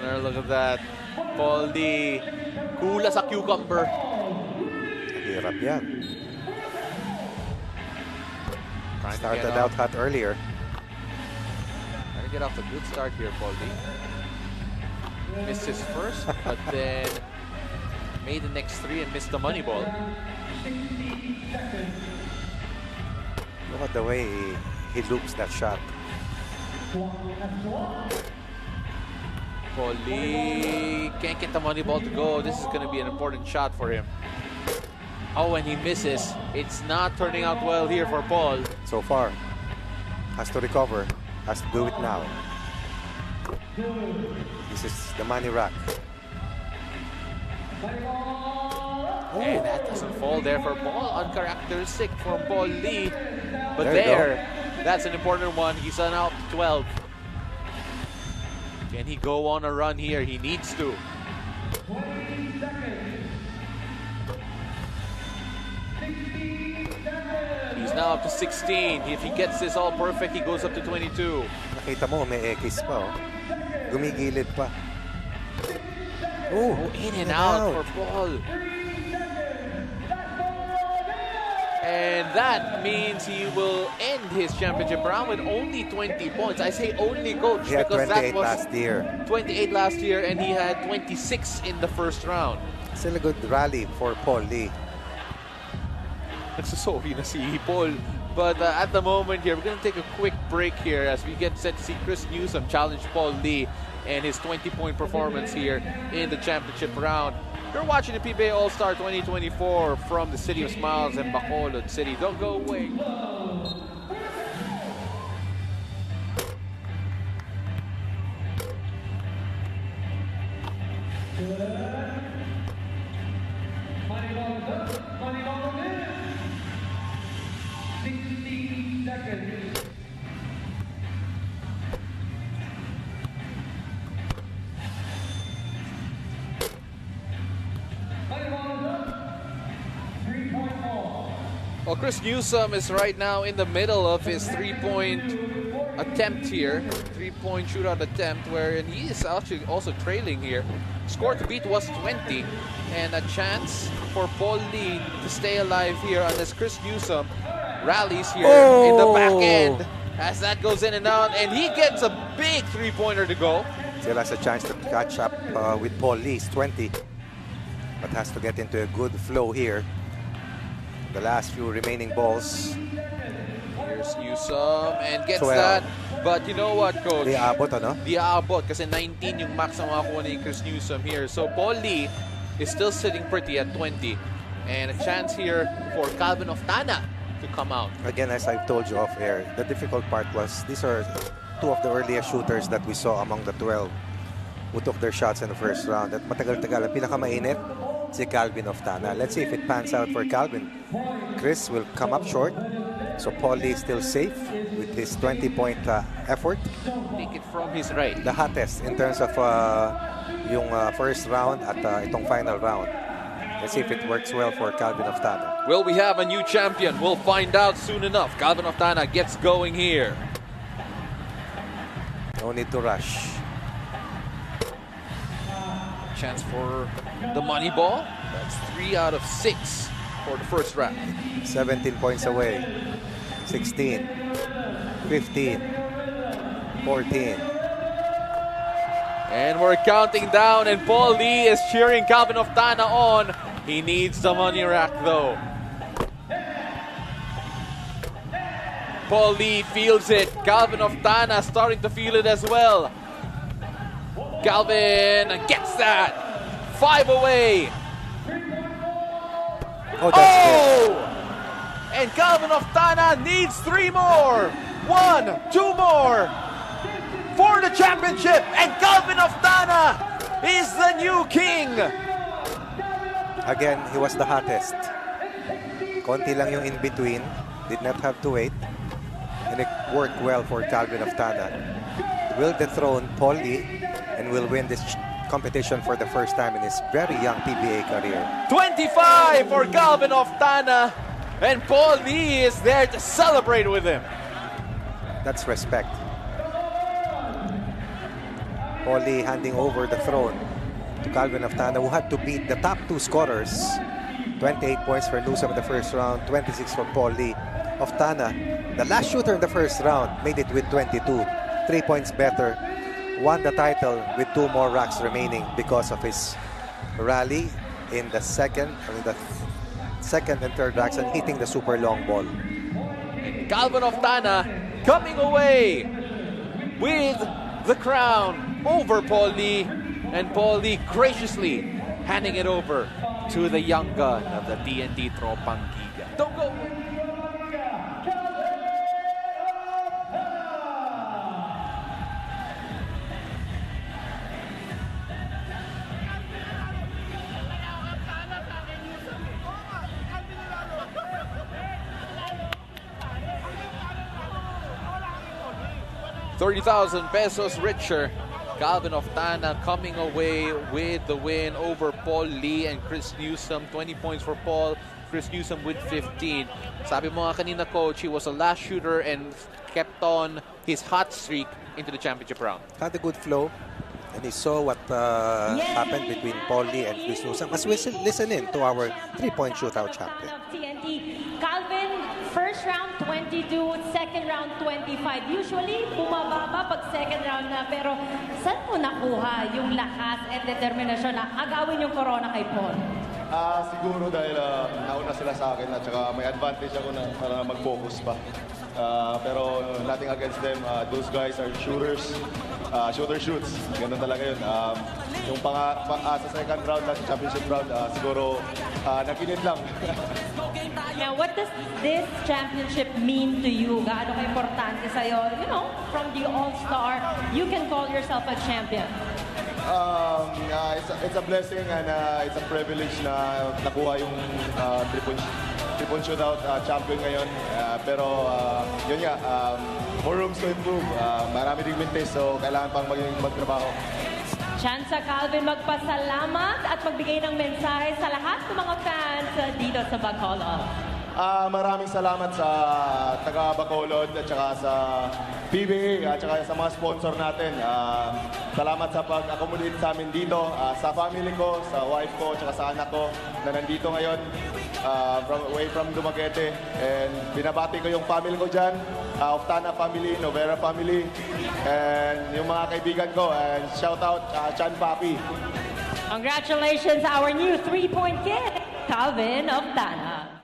corner. Look at that. Paul Lee. Kula sa cucumber. Hirap yan. Started out hot earlier. Trying to get off a good start here, Paul Lee. Missed his first, but then made the next three and missed the money ball. Look at the way he loops that shot. Paul Lee can't get the money ball to go. This is going to be an important shot for him. Oh, and he misses. It's not turning out well here for Paul. So far. Has to recover. Has to do it now. This is the money rack. And that doesn't fall there for Paul. Uncharacteristic from Paul Lee. But that's an important one. He's on out 12. Can he go on a run here? He needs to. He's now up to 16. If he gets this all perfect, he goes up to 22. Nakita mo, may X pa. Oh. Gumigilid pa. Oh, in and out for Paul. And that means he will end his championship round with only 20 points. I say only, coach, He had because 28 that was last year. 28 last year, and he had 26 in the first round. Still a good rally for Paul Lee. Nagsasorry na si Paul. But at the moment here, we're going to take a quick break here as we get set to see Chris Newsome challenge Paul Lee and his 20-point performance here in the championship round. You're watching the PBA All-Star 2024 from the City of Smiles and Bacolod City. Don't go away. Well, Chris Newsome is right now in the middle of his three-point attempt here. Three-point shootout attempt wherein he is actually also trailing here. Score to beat was 20. And a chance for Paul Lee to stay alive here unless Chris Newsome rallies here in the back end. As that goes in and out. And he gets a big three-pointer to go. Still has a chance to catch up with Paul Lee's 20. But has to get into a good flow here. The last few remaining balls. Here's Newsome and gets 12. that. But you know what, coach? Di aabot, ano? Di aabot kasi 19 yung max na makakuha ni Chris Newsome here. So Paul Lee is still sitting pretty at 20. And a chance here for Calvin Oftana to come out. Again, as I've told you off air, the difficult part was these are two of the earliest shooters that we saw among the 12 who took their shots in the first round. At matagal-tagal, ang pinakamainit, si Calvin Oftana. Let's see if it pans out for Calvin. Chris will come up short. So Paul Lee is still safe with his 20-point effort. Take it from his right. The hottest in terms of yung first round at itong final round. Let's see if it works well for Calvin Oftana. Will we have a new champion? We'll find out soon enough. Calvin Oftana gets going here. No need to rush. Chance for the money ball. That's 3 out of 6 for the first round. 17 points away. 16, 15, 14. And we're counting down, and Paul Lee is cheering Calvin Oftana on. He needs the money rack, though. Paul Lee feels it. Calvin Oftana starting to feel it as well. Calvin gets that. 5 away. Oh, that's good. And Calvin Oftana needs 3 more. 1, 2 more for the championship. And Calvin Oftana is the new king. Again, he was the hottest. Konti lang yung in between. Did not have to wait. And it worked well for Calvin Oftana. Will dethrone Paul Lee and will win this competition for the first time in his very young PBA career. 25 for Calvin Oftana. And Paul Lee is there to celebrate with him. That's respect. Paulie handing over the throne to Calvin Oftana, who had to beat the top 2 scorers. 28 points for Newsome in the first round, 26 for Paulie. Oftana, the last shooter in the first round, made it with 22. 3 points better. Won the title with 2 more racks remaining because of his rally in the second and third racks and hitting the super long ball. And Calvin Oftana coming away with the crown over Paulie, and Paulie graciously handing it over to the young gun of the TNT Tropang Giga. Don't go! ₱30,000 pesos richer. Calvin Oftana coming away with the win over Paul Lee and Chris Newsome. 20 points for Paul, Chris Newsome with 15. Sabi mo nga kanina, Coach, he was a last shooter and kept on his hot streak into the championship round. Had a good flow, and he saw what happened between Paul Lee and Chris Newsome. As we listen in to our 3-point shootout champion. TNT. Calvin, first round 22, second round 25. Usually, bumababa pag second round na. Pero saan mo nakuha yung lakas at determinasyon na agawin yung corona kay Paul? Siguro dahil nauna sila sa akin at saka may advantage ako na para mag-focus pa. Pero nothing against them. Those guys are shooters. Shooter shoots. Ganun talaga yun. Yung sa second round at championship round, siguro nakinit lang. Now, what does this championship mean to you? Gaano ka-importante sa'yo? You know, from the All-Star, you can call yourself a champion. It's a blessing and it's a privilege na nakuha yung three-point shootout champion ngayon. Pero yun nga, more rooms to improve. Marami ding mintes, so kailangan pang magtrabaho. Chance sa Calvin magpasalamat at magbigay ng mensahe sa lahat ng mga fans dito sa Bacolod. Maraming salamat sa taga Bacolod at saka sa PBA at saka sa mga sponsor natin. Salamat sa pag-accommodate sa amin dito, sa family ko, sa wife ko, at saka sa anak ko na nandito ngayon away from Dumaguete. And binabati ko yung family ko dyan, Oftana family, Novera family, and yung mga kaibigan ko. And shout out Chan Papi. Congratulations, our new 3-point kid, Calvin Oftana.